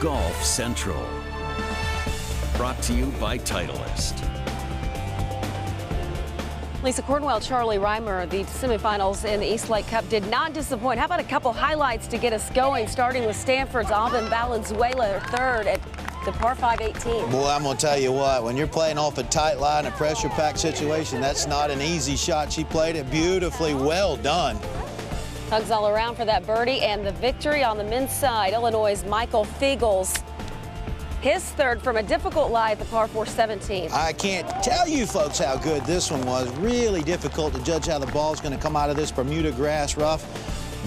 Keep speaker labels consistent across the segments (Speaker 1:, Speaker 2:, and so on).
Speaker 1: Golf Central. Brought to you by Titleist.
Speaker 2: Lisa Cornwell, Charlie Reimer, the semifinals in the East Lake Cup did not disappoint. How about a couple highlights to get us going, starting with Stanford's Alvin Valenzuela, third at the par 5 18.
Speaker 3: Boy, I'm going to tell you what, when you're playing off a tight line, a pressure-packed situation, that's not an easy shot. She played it beautifully. Well done.
Speaker 2: Hugs all around for that birdie and the victory on the men's side. Illinois' Michael Fiegels, his third from a difficult lie at the par 4 17.
Speaker 3: I can't tell you folks how good this one was. Really difficult to judge how the ball's going to come out of this Bermuda grass rough.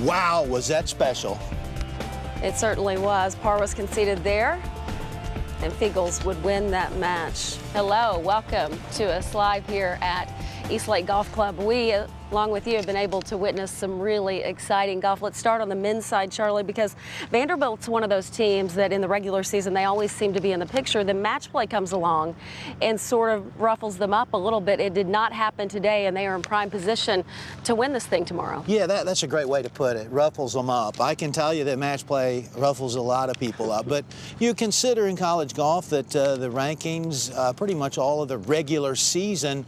Speaker 3: Wow, was that special.
Speaker 2: It certainly was. Par was conceded there, and Fiegels would win that match. Hello, welcome to us live here at East Lake Golf Club. We, along with you, have been able to witness some really exciting golf. Let's start on the men's side, Charlie, because Vanderbilt's one of those teams that in the regular season, they always seem to be in the picture. The match play comes along and sort of ruffles them up a little bit. It did not happen today, and they are in prime position to win this thing tomorrow.
Speaker 3: Yeah, that's a great way to put it. Ruffles them up. I can tell you that match play ruffles a lot of people up, but you consider in college golf that the rankings, pretty much all of the regular season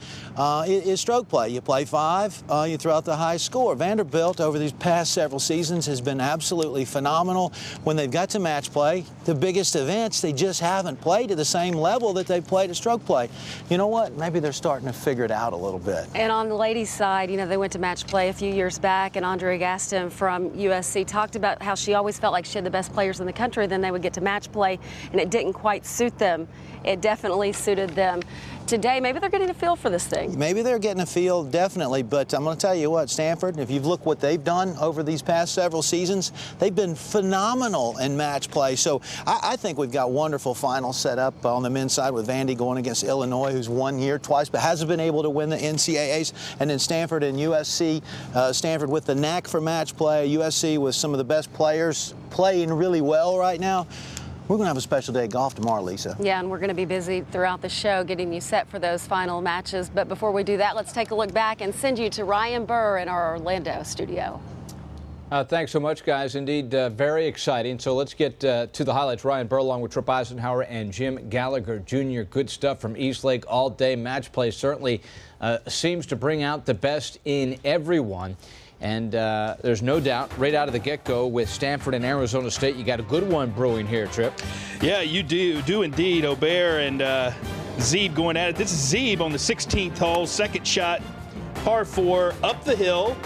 Speaker 3: is stroke play. You play 5. You throw out the high score. Vanderbilt over these past several seasons has been absolutely phenomenal. When they've got to match play, the biggest events, they just haven't played at the same level that they've played at stroke play. You know what? Maybe they're starting to figure it out a little bit.
Speaker 2: And on the ladies' side, you know, they went to match play a few years back, and Andrea Gaston from USC talked about how she always felt like she had the best players in the country. Then they would get to match play, and it didn't quite suit them. It definitely suited them. Today, maybe they're getting a feel for this thing.
Speaker 3: Maybe they're getting a feel, definitely, but I'm going to tell you what, Stanford, if you've looked what they've done over these past several seasons, they've been phenomenal in match play. So I think we've got wonderful finals set up on the men's side with Vandy going against Illinois, who's won here twice but hasn't been able to win the NCAAs, and then Stanford and USC. Stanford with the knack for match play, USC with some of the best players playing really well right now. We're going to have a special day of golf tomorrow, Lisa.
Speaker 2: Yeah, and we're going to be busy throughout the show getting you set for those final matches. But before we do that, let's take a look back and send you to Ryan Burr in our Orlando studio.
Speaker 4: Thanks so much, guys. Indeed, very exciting. So let's get to the highlights. Ryan Burr along with Trip Eisenhower and Jim Gallagher Jr. Good stuff from East Lake all day. Match play certainly seems to bring out the best in everyone. And there's no doubt, right out of the get-go with Stanford and Arizona State, you got a good one brewing here, Trip.
Speaker 5: Yeah, you do indeed. Aubert and Zeeb going at it. This is Zeeb on the 16th hole, second shot, par 4, up the hill.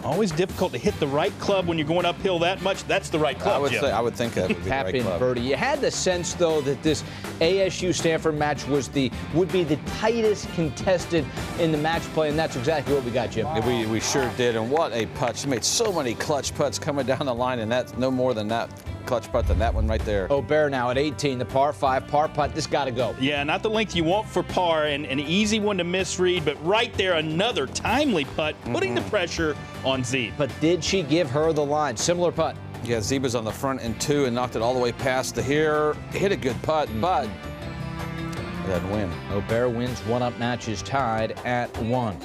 Speaker 5: Always difficult to hit the right club when you're going uphill that much. That's the right club,
Speaker 6: I would think that would be the right club.
Speaker 4: birdie. You had the sense, though, that this ASU-Stanford match would be the tightest contested in the match play, and that's exactly what we got, Jim.
Speaker 6: We sure did, and what a putt. She made so many clutch putts coming down the line, and that's no more than that clutch putt than that one right there.
Speaker 4: Aubert now at 18, the par 5, par putt. This got to go.
Speaker 5: Yeah, not the length you want for par, and an easy one to misread, but right there, another timely putt, putting the pressure on Zeeb.
Speaker 4: But did she give her the line? Similar putt.
Speaker 6: Yeah, Zeeb was on the front and 2 and knocked it all the way past the here. Hit a good putt, but it doesn't win.
Speaker 4: Aubert wins one-up matches tied at 1.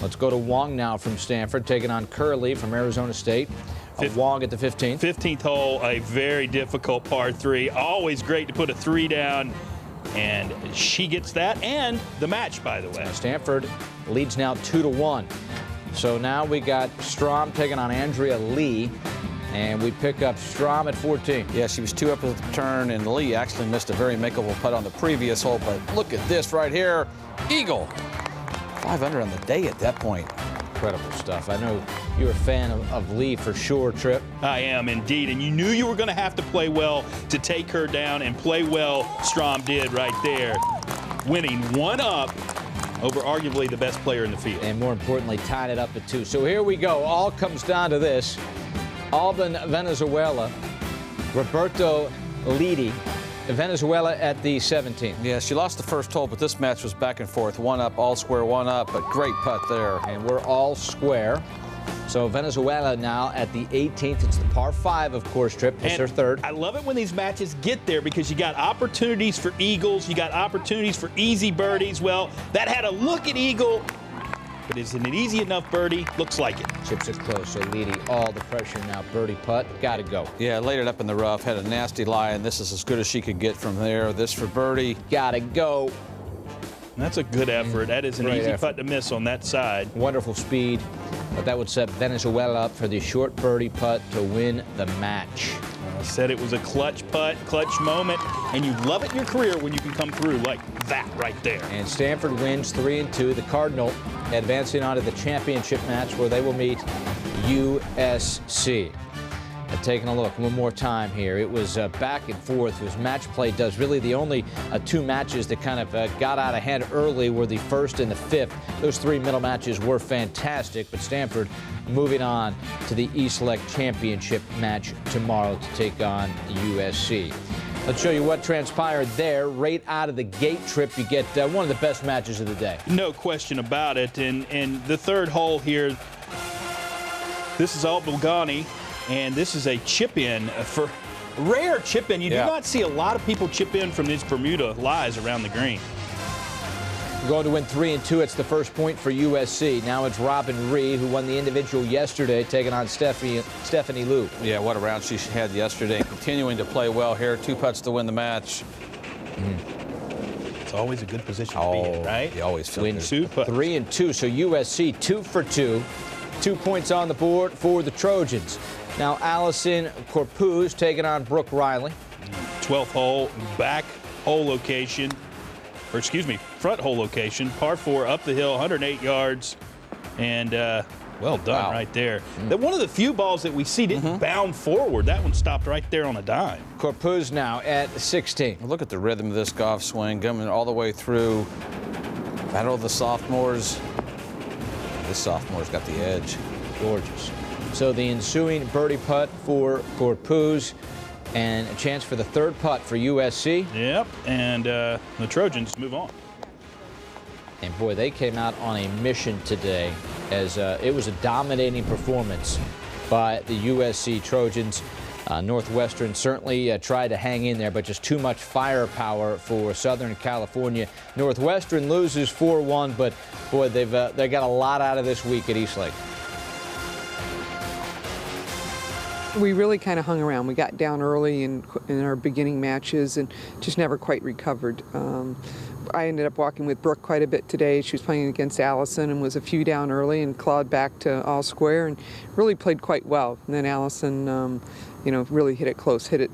Speaker 4: Let's go to Wong now from Stanford, taking on Curley from Arizona State. Wong at the 15th.
Speaker 5: 15th hole, a very difficult par 3. Always great to put a 3 down, and she gets that and the match, by the way.
Speaker 4: Stanford leads now 2-1. So now we got Strom taking on Andrea Lee, and we pick up Strom at 14.
Speaker 6: Yeah, she was 2 up at the turn, and Lee actually missed a very makeable putt on the previous hole, but look at this right here. Eagle. 5 under on the day at that point.
Speaker 4: Incredible stuff. I know you're a fan of Lee for sure, Trip.
Speaker 5: I am indeed, and you knew you were going to have to play well to take her down, and play well Strom did right there, winning 1 up over arguably the best player in the field.
Speaker 4: And more importantly, tied it up at 2. So here we go. All comes down to this. Alvin Venezuela, Roberto Lidi, Venezuela at the 17th.
Speaker 6: Yeah, she lost the first hole, but this match was back and forth. 1 up, all square, 1 up, but great putt there.
Speaker 4: And we're all square. So Venezuela now at the 18th. It's the par 5, of course, Trip. It's her third.
Speaker 5: I love it when these matches get there because you got opportunities for eagles. You got opportunities for easy birdies. Well, that had a look at eagle. but is it an easy enough birdie? Looks like it.
Speaker 4: Chips it close, so Leedy, all the pressure now. Birdie putt, got to go.
Speaker 6: Yeah, laid it up in the rough, had a nasty lie, and this is as good as she could get from there. This for birdie.
Speaker 4: Got to go.
Speaker 5: That's a good effort. That is an easy putt to miss on that side.
Speaker 4: Wonderful speed, but that would set Venezuela up for the short birdie putt to win the match.
Speaker 5: I said it was a clutch putt, clutch moment, and you love it in your career when you can come through like that right there.
Speaker 4: And Stanford wins 3-2. The Cardinal advancing on to the championship match where they will meet USC. Taking a look one more time here. It was back and forth. It was match play does. Really the only two matches that kind of got out of hand early were the first and the fifth. Those three middle matches were fantastic, but Stanford moving on to the East Lake Championship match tomorrow to take on USC. Let's show you what transpired there. Right out of the gate trip, you get one of the best matches of the day.
Speaker 5: No question about it. And the third hole here, this is all Bulgani. And this is a chip in for rare chip in. You do not see a lot of people chip in from these Bermuda lies around the green.
Speaker 4: Going to win 3-2. It's the first point for USC. Now it's Robin Ree, who won the individual yesterday, taking on Stephanie Liu.
Speaker 6: Yeah, what a round she had yesterday. Continuing to play well here. 2 putts to win the match.
Speaker 5: It's always a good position to be in, right?
Speaker 6: You always feel
Speaker 5: win 2 putts.
Speaker 4: 3-2. So USC 2 for 2. 2 points on the board for the Trojans. Now Allison Corpuz taking on Brooke Riley.
Speaker 5: 12th hole, back hole location, or excuse me, front hole location, par 4 up the hill, 108 yards, and well done right there. One of the few balls that we see didn't bound forward. That one stopped right there on a dime.
Speaker 4: Corpuz now at 16.
Speaker 6: Look at the rhythm of this golf swing, coming all the way through. Battle of the sophomores. This sophomore's got the edge.
Speaker 4: Gorgeous. So the ensuing birdie putt for Corpuz and a chance for the third putt for USC.
Speaker 5: Yep, and the Trojans move on.
Speaker 4: And boy, they came out on a mission today as it was a dominating performance by the USC Trojans. Northwestern certainly tried to hang in there, but just too much firepower for Southern California. Northwestern loses 4-1, but boy, they got a lot out of this week at East Lake.
Speaker 7: We really kind of hung around. We got down early in our beginning matches and just never quite recovered. I ended up walking with Brooke quite a bit today. She was playing against Allison and was a few down early and clawed back to all square and really played quite well. And then Allison, really hit it close, hit it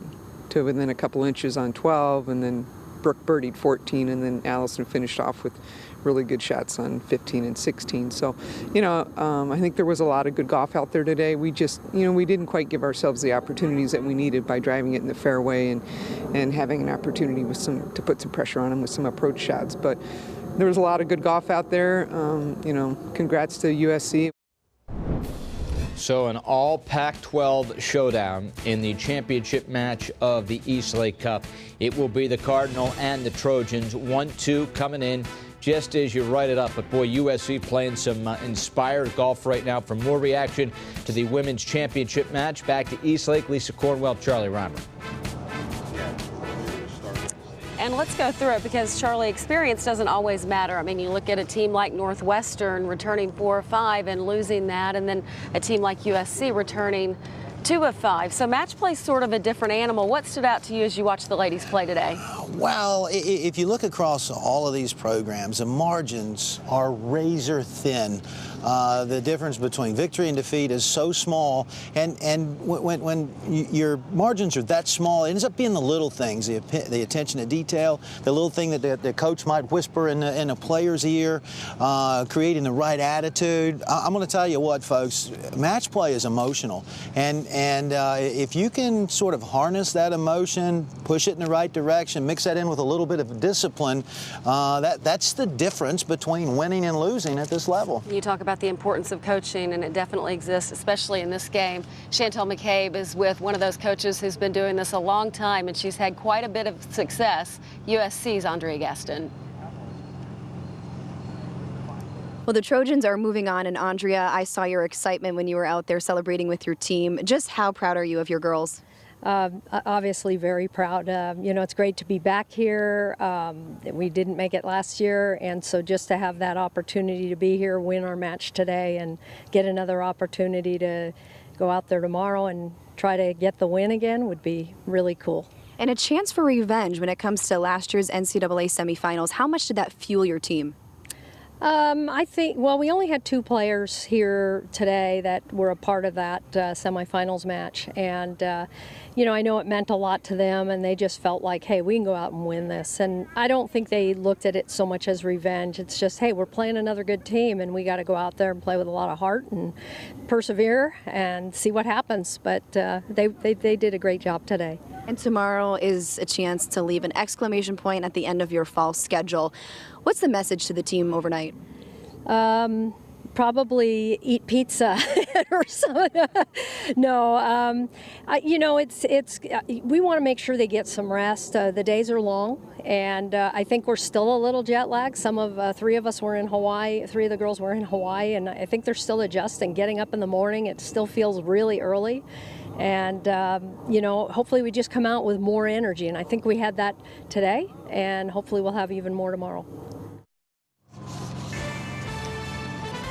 Speaker 7: to within a couple inches on 12, and then Brooke birdied 14, and then Allison finished off with really good shots on 15 and 16. So, I think there was a lot of good golf out there today. We just, we didn't quite give ourselves the opportunities that we needed by driving it in the fairway and having an opportunity to put some pressure on them with some approach shots. But there was a lot of good golf out there. Congrats to USC.
Speaker 4: So an all Pac-12 showdown in the championship match of the East Lake Cup. It will be the Cardinal and the Trojans, 1-2 coming in just as you write it up. But boy, USC playing some inspired golf right now. For more reaction to the women's championship match, back to East Lake, Lisa Cornwell, Charlie Reimer.
Speaker 2: And let's go through it because, Charlie, experience doesn't always matter. I mean, you look at a team like Northwestern returning 4 of 5 and losing that, and then a team like USC returning 2 of 5. So match play is sort of a different animal. What stood out to you as you watched the ladies play today?
Speaker 3: Well, if you look across all of these programs, the margins are razor thin. The difference between victory and defeat is so small, and when your margins are that small, it ends up being the little things, the attention to detail, the little thing that the coach might whisper in a player's ear, creating the right attitude. I'm going to tell you what, folks, match play is emotional, and if you can sort of harness that emotion, push it in the right direction, mix that in with a little bit of discipline, that's the difference between winning and losing at this level.
Speaker 2: You talk about the importance of coaching, and it definitely exists, especially in this game. Chantel McCabe is with one of those coaches who's been doing this a long time, and she's had quite a bit of success. USC's Andrea Gaston.
Speaker 8: Well, the Trojans are moving on, and Andrea, I saw your excitement when you were out there celebrating with your team. Just how proud are you of your girls?
Speaker 9: Obviously very proud. You know, it's great to be back here. We didn't make it last year, and so just to have that opportunity to be here, win our match today, and get another opportunity to go out there tomorrow and try to get the win again would be really cool.
Speaker 8: And a chance for revenge when it comes to last year's NCAA semifinals. How much did that fuel your team?
Speaker 9: I think, well, we only had 2 players here today that were a part of that semifinals match. And, you know, I know it meant a lot to them, and they just felt like, hey, we can go out and win this. And I don't think they looked at it so much as revenge. It's just, hey, we're playing another good team, and we got to go out there and play with a lot of heart and persevere and see what happens. But they did a great job today.
Speaker 8: And tomorrow is a chance to leave an exclamation point at the end of your fall schedule. What's the message to the team overnight?
Speaker 9: Probably eat pizza or something. No, you know, we want to make sure they get some rest. The days are long, and I think we're still a little jet lagged. 3 of us were in Hawaii. 3 of the girls were in Hawaii, and I think they're still adjusting. Getting up in the morning, it still feels really early. And, you know, hopefully we just come out with more energy. And I think we had that today, and hopefully we'll have even more tomorrow.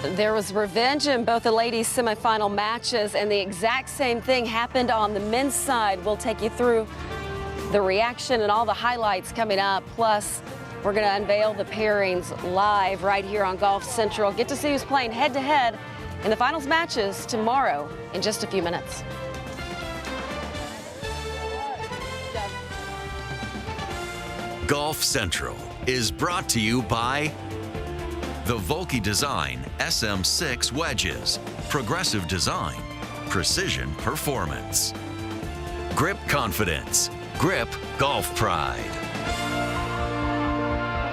Speaker 2: There was revenge in both the ladies' semifinal matches, and the exact same thing happened on the men's side. We'll take you through the reaction and all the highlights coming up. Plus, we're going to unveil the pairings live right here on Golf Central. Get to see who's playing head-to-head in the finals matches tomorrow in just a few minutes.
Speaker 1: Golf Central is brought to you by the Volke Design SM6 wedges, progressive design, precision performance. Grip Confidence, Grip Golf Pride.